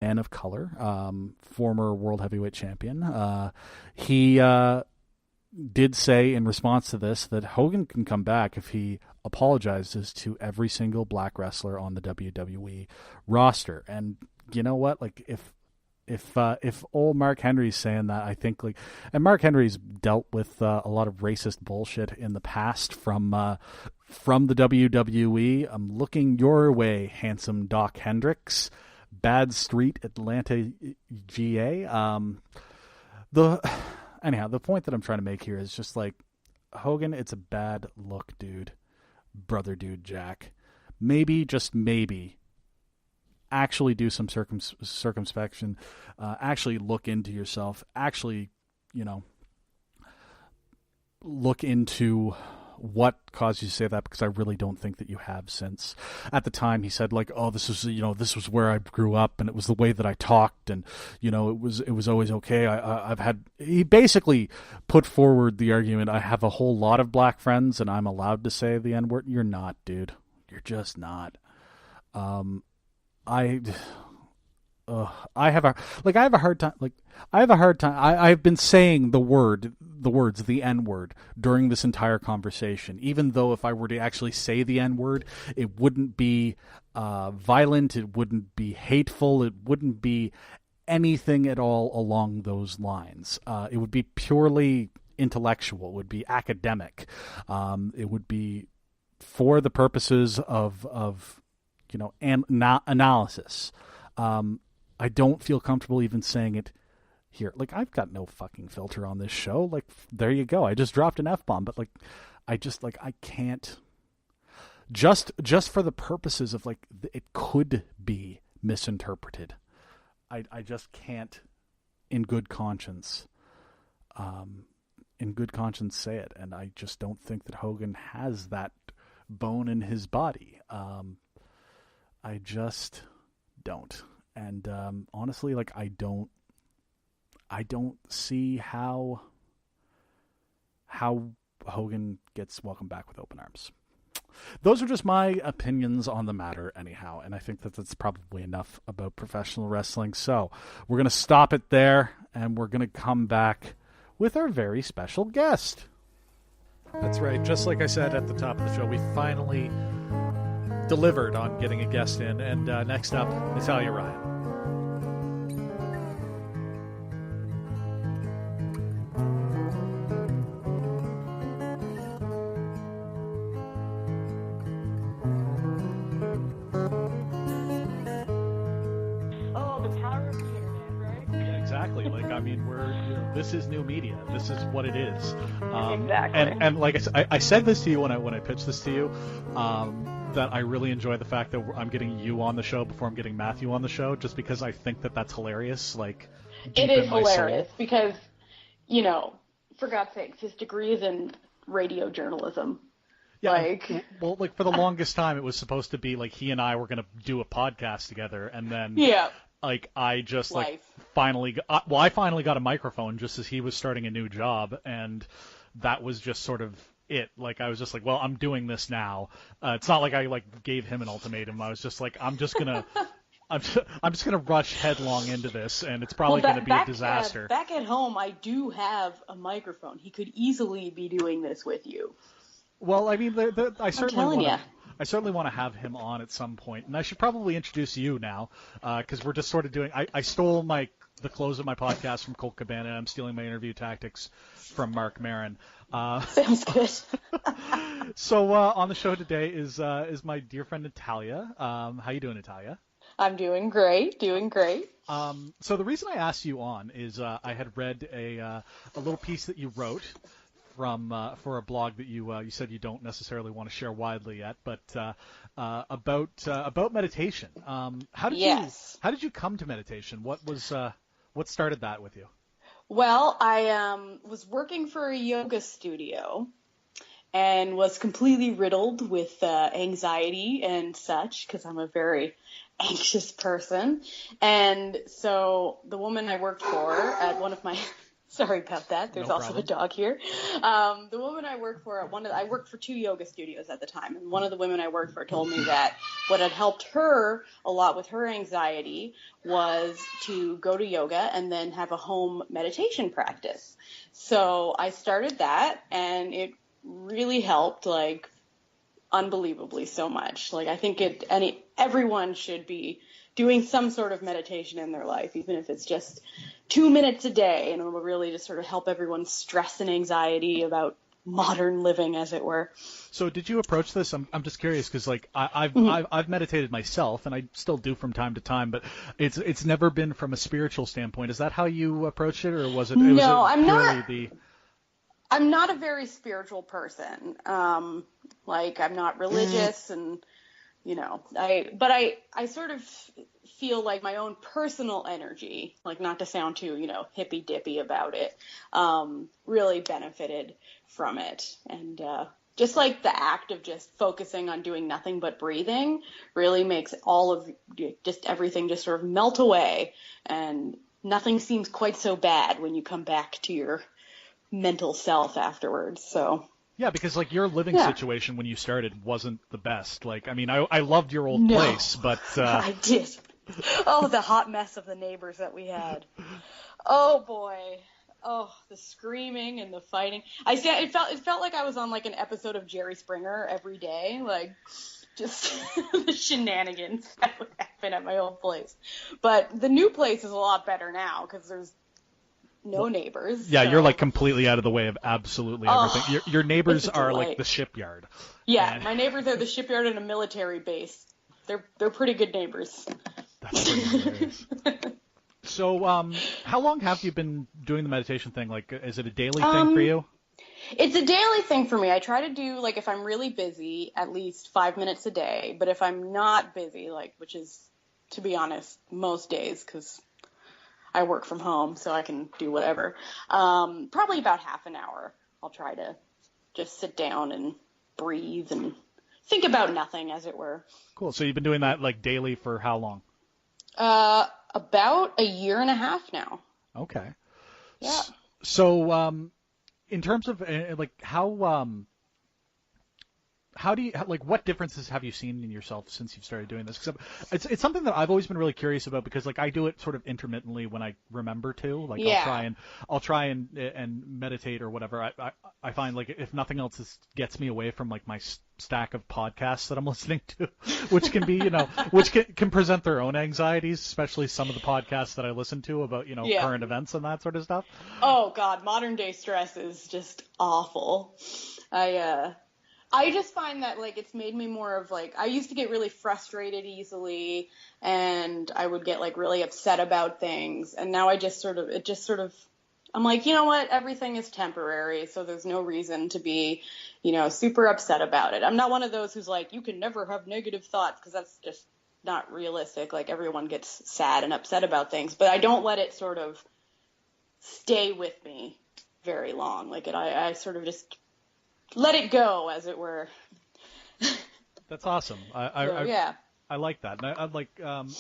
man of color, former world heavyweight champion. He did say in response to this that Hogan can come back if he apologizes to every single black wrestler on the WWE roster. And you know what? Like if old Mark Henry's saying that, I think and Mark Henry's dealt with a lot of racist bullshit in the past from the WWE. I'm looking your way, handsome Doc Hendricks, Bad Street, Atlanta, GA. Anyhow, the point that I'm trying to make here is just like, Hogan, it's a bad look, dude. Brother dude Jack. Maybe, just maybe, actually do some circumspection. Actually look into yourself. Actually, look into what caused you to say that, because I really don't think that you have since. At the time, he said this was where I grew up, and it was the way that I talked, and it was always okay. He basically put forward the argument, I have a whole lot of black friends and I'm allowed to say the N-word. You're not, dude. You're just not. I have a hard time. I've been saying the words, the N-word, during this entire conversation. Even though if I were to actually say the N-word, it wouldn't be violent, it wouldn't be hateful, it wouldn't be anything at all along those lines. It would be purely intellectual. It would be academic. It would be for the purposes of analysis. I don't feel comfortable even saying it here. I've got no fucking filter on this show. There you go. I just dropped an F-bomb, but I can't. Just for the purposes of it could be misinterpreted. I just can't, in good conscience, say it. And I just don't think that Hogan has that bone in his body. I just don't. And honestly, I don't see how Hogan gets welcomed back with open arms. Those are just my opinions on the matter, anyhow, and I think that that's probably enough about professional wrestling. So we're going to stop it there, and we're going to come back with our very special guest. That's right. Just like I said at the top of the show, we finally delivered on getting a guest in, and next up, Natalia Ryan. This is new media. This is what it is. Exactly. And like I said this to you when I pitched this to you, that I really enjoy the fact that I'm getting you on the show before I'm getting Matthew on the show, just because I think that that's hilarious. It is hilarious because, for God's sakes, his degree is in radio journalism. Yeah. For the longest time, it was supposed to be he and I were going to do a podcast together, and then yeah. I just finally got a microphone just as he was starting a new job, and that was just sort of it. I was just well, I'm doing this now. It's not like I gave him an ultimatum. I was just I'm just gonna rush headlong into this, and it's probably gonna be a disaster. Back at home, I do have a microphone. He could easily be doing this with you. Well, I mean, I certainly want to have him on at some point, and I should probably introduce you now, because we're just sort of doing. I stole the close of my podcast from Colt Cabana. I'm stealing my interview tactics from Mark Maron. Sounds good. So on the show today is my dear friend Natalia. How you doing, Natalia? I'm doing great. So the reason I asked you on is I had read a little piece that you wrote for a blog that you said you don't necessarily want to share widely yet, but about meditation. How did you come to meditation? What started that with you? Well, I was working for a yoga studio and was completely riddled with anxiety and such, because I'm a very anxious person. And so the woman I worked for at one of my Sorry about that. There's No also a problem. dog here. The woman I worked for, I worked for 2 yoga studios at the time, and one of the women I worked for told me that what had helped her a lot with her anxiety was to go to yoga and then have a home meditation practice. So I started that, and it really helped, like, unbelievably so much. Like, I think everyone should be doing some sort of meditation in their life, even if it's just 2 minutes a day, and it will really just sort of help everyone's stress and anxiety about modern living, as it were. So did you approach this? I'm just curious because like I've meditated myself, and I still do from time to time, but it's never been from a spiritual standpoint. Is that how you approached it, or was it? No, I'm not. I'm not a very spiritual person. Like, I'm not religious, and I sort of feel like my own personal energy, like, not to sound too, hippy dippy about it, really benefited from it. And just like the act of just focusing on doing nothing but breathing really makes all of just everything just sort of melt away, and nothing seems quite so bad when you come back to your mental self afterwards. So Yeah, because like your living situation when you started wasn't the best. Like, I mean, I loved your old place, but I did. Oh, the hot mess of the neighbors that we had. Oh boy. Oh, the screaming and the fighting. It felt like I was on like an episode of Jerry Springer every day, like just the shenanigans that would happen at my old place. But the new place is a lot better now because there's no neighbors. Yeah, so. You're like completely out of the way of absolutely everything. Your neighbors are delight. like the shipyard. Yeah, my neighbors are the shipyard and a military base. They're pretty good neighbors. That's pretty hilarious. So, how long have you been doing the meditation thing? Like, is it a daily thing for you? It's a daily thing for me. I try to do, like, if I'm really busy, at least 5 minutes a day. But if I'm not busy, like, which is, to be honest, most days, because I work from home, so I can do whatever. Probably about half an hour. I'll try to just sit down and breathe and think about nothing, as it were. Cool. So you've been doing that like daily for how long? About a year and a half now. Okay. Yeah. So, in terms of like how do you like what differences have you seen in yourself since you've started doing this? Because it's something that I've always been really curious about because like I do it sort of intermittently when I remember to. Like I'll try and meditate or whatever. I find like if nothing else gets me away from like my stack of podcasts that I'm listening to, which can be which can present their own anxieties, especially some of the podcasts that I listen to about current events and that sort of stuff. Oh God, modern day stress is just awful. I just find that, like, it's made me more of, like, I used to get really frustrated easily, and I would get, like, really upset about things, and now I'm like, you know what, everything is temporary, so there's no reason to be, super upset about it. I'm not one of those who's like, you can never have negative thoughts, because that's just not realistic. Like, everyone gets sad and upset about things, but I don't let it sort of stay with me very long. Like, I sort of just let it go, as it were. That's awesome. I like that. And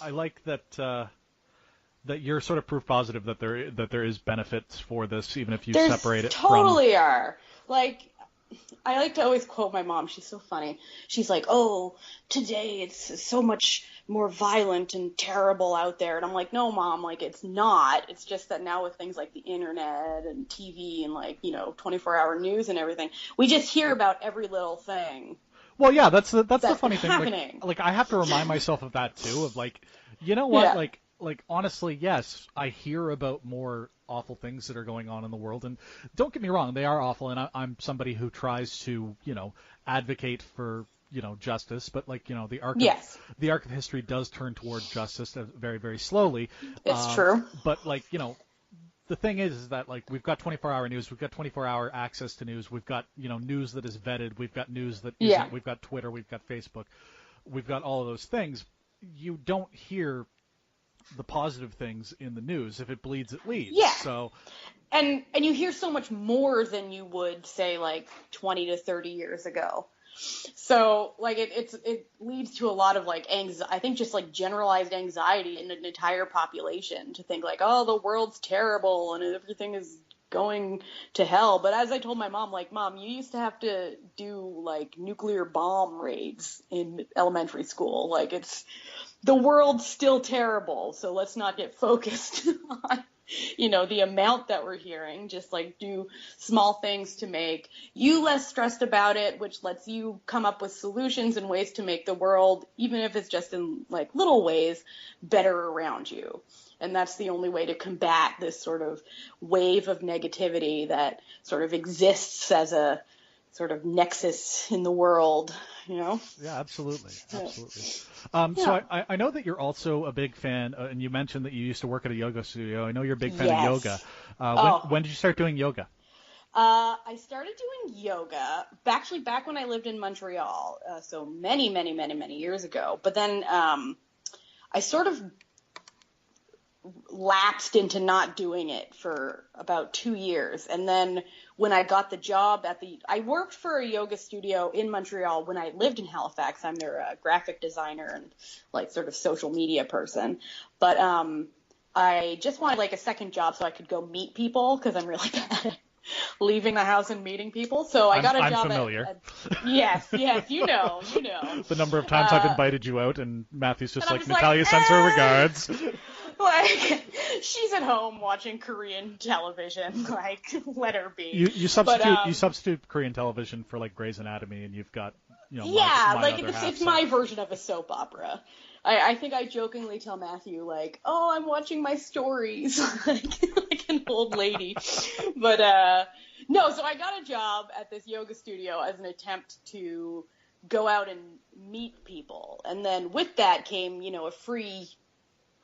I like that that you're sort of proof positive that there is benefits for this, even if you separate it totally are. Like, I like to always quote my mom. She's so funny. She's like, "Oh, today it's so much more violent and terrible out there." And I'm like, "No, Mom, like, it's not. It's just that now with things like the internet and TV and, like, 24-hour news and everything, we just hear about every little thing." Well, yeah, that's the funny happening. thing. Like I have to remind myself of that too. Of like, you know what? Yeah. Like honestly, yes, I hear about more awful things that are going on in the world, and don't get me wrong, they are awful, and I'm somebody who tries to advocate for justice, but like the arc of history does turn toward justice very, very slowly. It's true. But like the thing is that like we've got 24-hour news, we've got 24-hour access to news, we've got news that is vetted, we've got news that isn't, we've got Twitter, we've got Facebook, we've got all of those things. You don't hear the positive things in the news. If it bleeds, it leads. Yeah. So, and you hear so much more than you would say like 20 to 30 years ago. So like it leads to a lot of like I think just like generalized anxiety in an entire population to think like, oh, the world's terrible and everything is going to hell. But as I told my mom, like, Mom, you used to have to do like nuclear bomb raids in elementary school. Like, the world's still terrible, so let's not get focused on, the amount that we're hearing. Just like do small things to make you less stressed about it, which lets you come up with solutions and ways to make the world, even if it's just in like little ways, better around you. And that's the only way to combat this sort of wave of negativity that sort of exists as a sort of nexus in the world, Yeah, absolutely. Absolutely. Yeah. So I know that you're also a big fan, and you mentioned that you used to work at a yoga studio. I know you're a big fan of yoga. When did you start doing yoga? I started doing yoga actually back when I lived in Montreal, so many, many, many, many years ago. But then I sort of lapsed into not doing it for about 2 years. And then when I got the job I worked for a yoga studio in Montreal when I lived in Halifax. I'm their graphic designer and like sort of social media person. But I just wanted like a second job so I could go meet people because I'm really bad at leaving the house and meeting people. So I got a job. I'm familiar. Yes, you know. The number of times I've invited you out and Matthew's just like, just Natalia sends her regards. Like, she's at home watching Korean television. Like, let her be. You substitute Korean television for like Grey's Anatomy, and you've got my like other half, it's my version of a soap opera. I think I jokingly tell Matthew like, "Oh, I'm watching my stories," like an old lady. But no, so I got a job at this yoga studio as an attempt to go out and meet people, and then with that came a free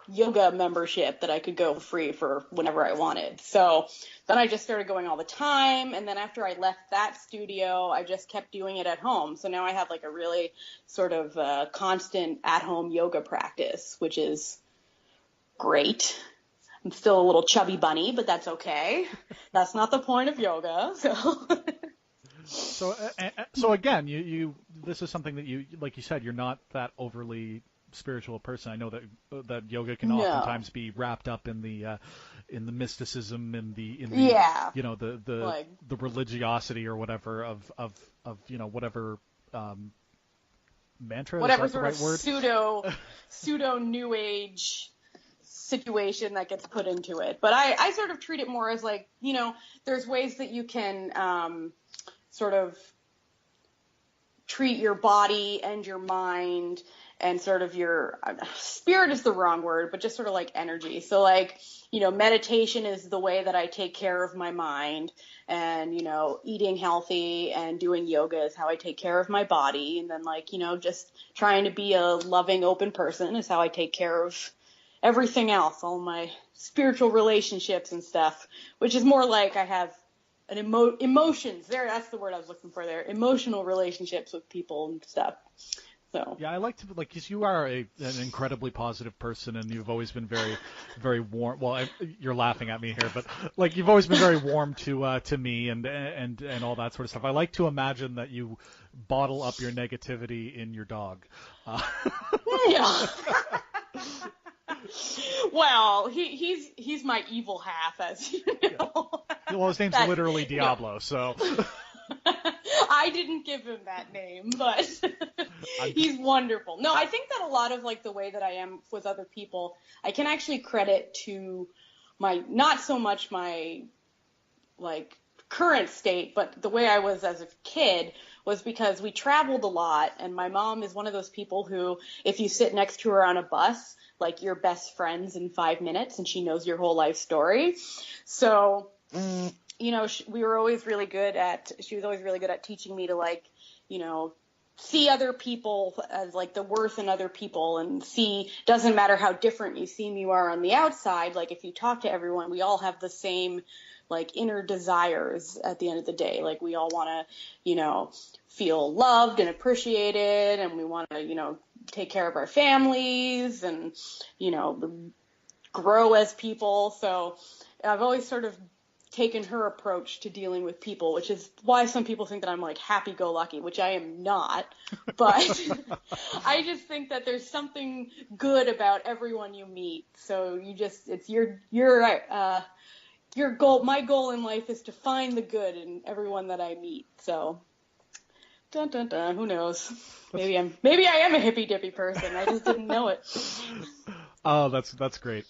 yoga membership that I could go free for whenever I wanted. So then I just started going all the time. And then after I left that studio, I just kept doing it at home. So now I have like a really sort of constant at-home yoga practice, which is great. I'm still a little chubby bunny, but that's okay. That's not the point of yoga. So again, you this is something that you, like you said, you're not that overly spiritual person. I know that yoga can oftentimes be wrapped up in the mysticism, in the the religiosity or whatever of whatever mantra, whatever is that sort the right of word? pseudo new age situation that gets put into it. But I sort of treat it more as like, there's ways that you can sort of treat your body and your mind and sort of your spirit is the wrong word, but just sort of like energy. So like, meditation is the way that I take care of my mind, and, eating healthy and doing yoga is how I take care of my body. And then like, just trying to be a loving, open person is how I take care of everything else, all my spiritual relationships and stuff, which is more like I have an emotions there. That's the word I was looking for there. Emotional relationships with people and stuff. So. Yeah, I like to, like, because you are an incredibly positive person, and you've always been very, very warm. Well, you're laughing at me here, but like you've always been very warm to me and all that sort of stuff. I like to imagine that you bottle up your negativity in your dog. Yeah. Well, he's my evil half, as you know. Yeah. Well, his name's literally Diablo, so. I didn't give him that name, but he's wonderful. No, I think that a lot of like the way that I am with other people, I can actually credit to not so much my like current state, but the way I was as a kid was because we traveled a lot, and my mom is one of those people who, if you sit next to her on a bus, like you're best friends in 5 minutes, and she knows your whole life story. So, she was always really good at teaching me to like, see other people as like the worth in other people, and doesn't matter how different you seem you are on the outside. Like if you talk to everyone, we all have the same like inner desires at the end of the day. Like we all want to, feel loved and appreciated, and we want to, take care of our families and, grow as people. So I've always sort of taken her approach to dealing with people, which is why some people think that I'm like happy-go-lucky, which I am not. But I just think that there's something good about everyone you meet. So it's your my goal in life is to find the good in everyone that I meet. So, dun dun dun, who knows? Maybe I am a hippy dippy person. I just didn't know it. Oh, that's great.